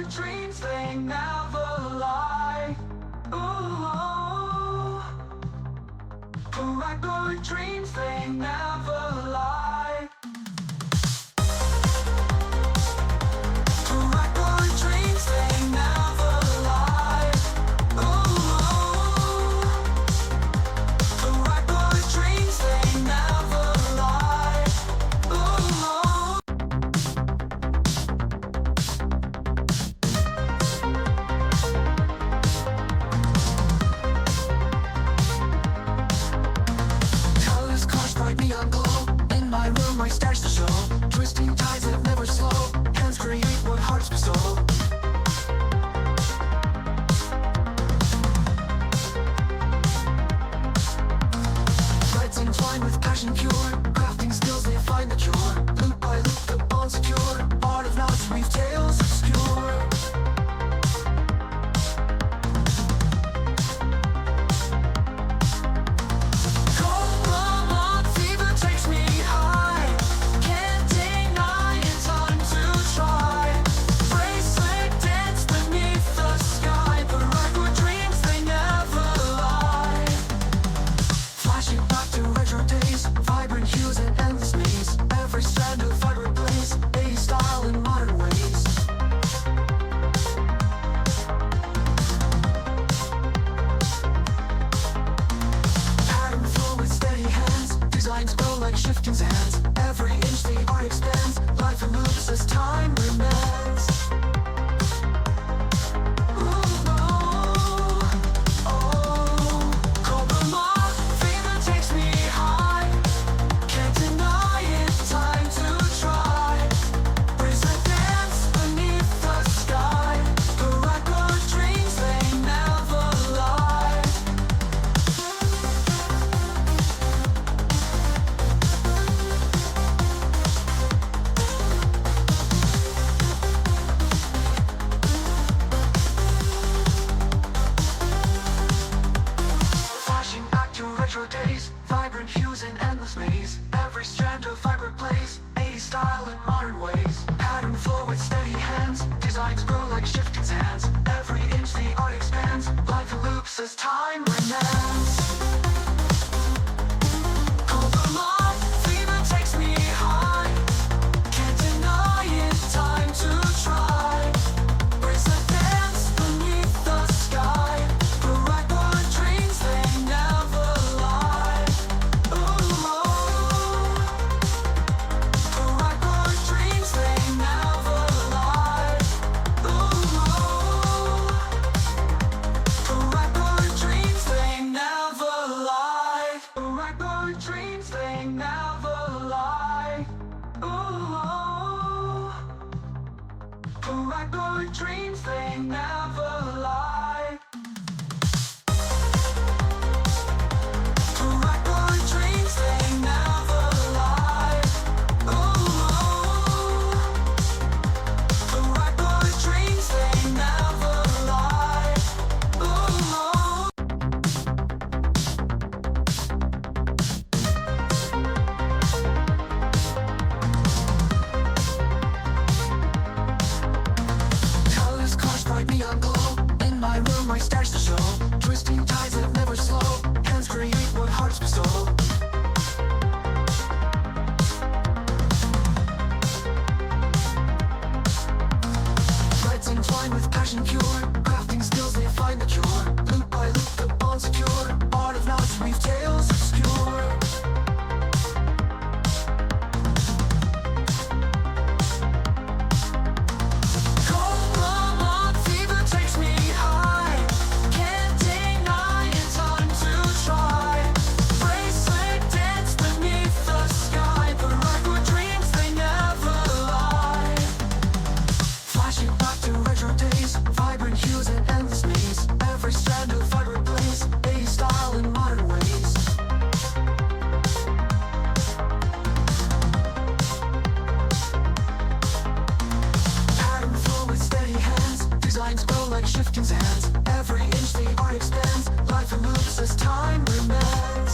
Paracord dreams, they never lie. Ooh, Paracord dreams, they never lie. Paracord dreams, they never lie. Ooh, Paracord dreams, they never lie. Ooh. Colors crushed bright neon glow. In my room my stars to show. Twisting tides that never slow. Hands create what hearts bestow. Threads entwined with passion pure. Crafting skills they find the cure. Loop by loop the bond secure. Art of knots weave tales obscure. Cobra fever takes me high. Can't deny it's time to try. Bracelet dance beneath the sky. Paracord dreams, they never lie. Flashing back to retro days. Vibrant hues and endless maze. Every strand of vibrant blaze. 80s style in modern ways. Pattern flow with steady hands. Designs grow like shifting sands. Every inch the art expands. Life moves as time remains. Cobra fever takes me high. Can't deny it's time to try. Bracelet dance beneath the sky. Paracord dreams, they never lie. Flashing back to retro days. Vibrant hues and endless maze. Every strand of vibrant blaze. 80s style in modern ways. Pattern flow with steady hands. Designs grow like shifting sands. Every inch the art expands. Life loops as time remains. Cobra fever takes me high. Can't deny it's time to try. Bracelet dance beneath the sky. Paracord dreams, they never lie. Ooh, Paracord dreams, they never lie. Ooh, Paracord dreams, they never lie. Paracord dreams, they never lie. Ooh, Paracord dreams, they never lie. Paracord dreams, they never lie. Ooh, Paracord dreams, they never lie. Ooh. Colors crushed bright neon glow. In my room my stars to show. Twisting tides that never slow. Hands create what hearts bestow. Threads entwined with passion pure. Crafting skills they find the cure. Loop by loop the bond secure. Art of knots weave tales obscure. Cobra fever takes me high. Can't deny it's time to try. Bracelet dance beneath the sky. Paracord dreams, they never lie. Flashing back to retro days. Vibrant hues and endless maze. Every strand of vibrant blaze. 80s style in modern ways. Pattern flow with steady hands. Designs grow like shifting sands. Every inch the art expands. Life moves as time remains.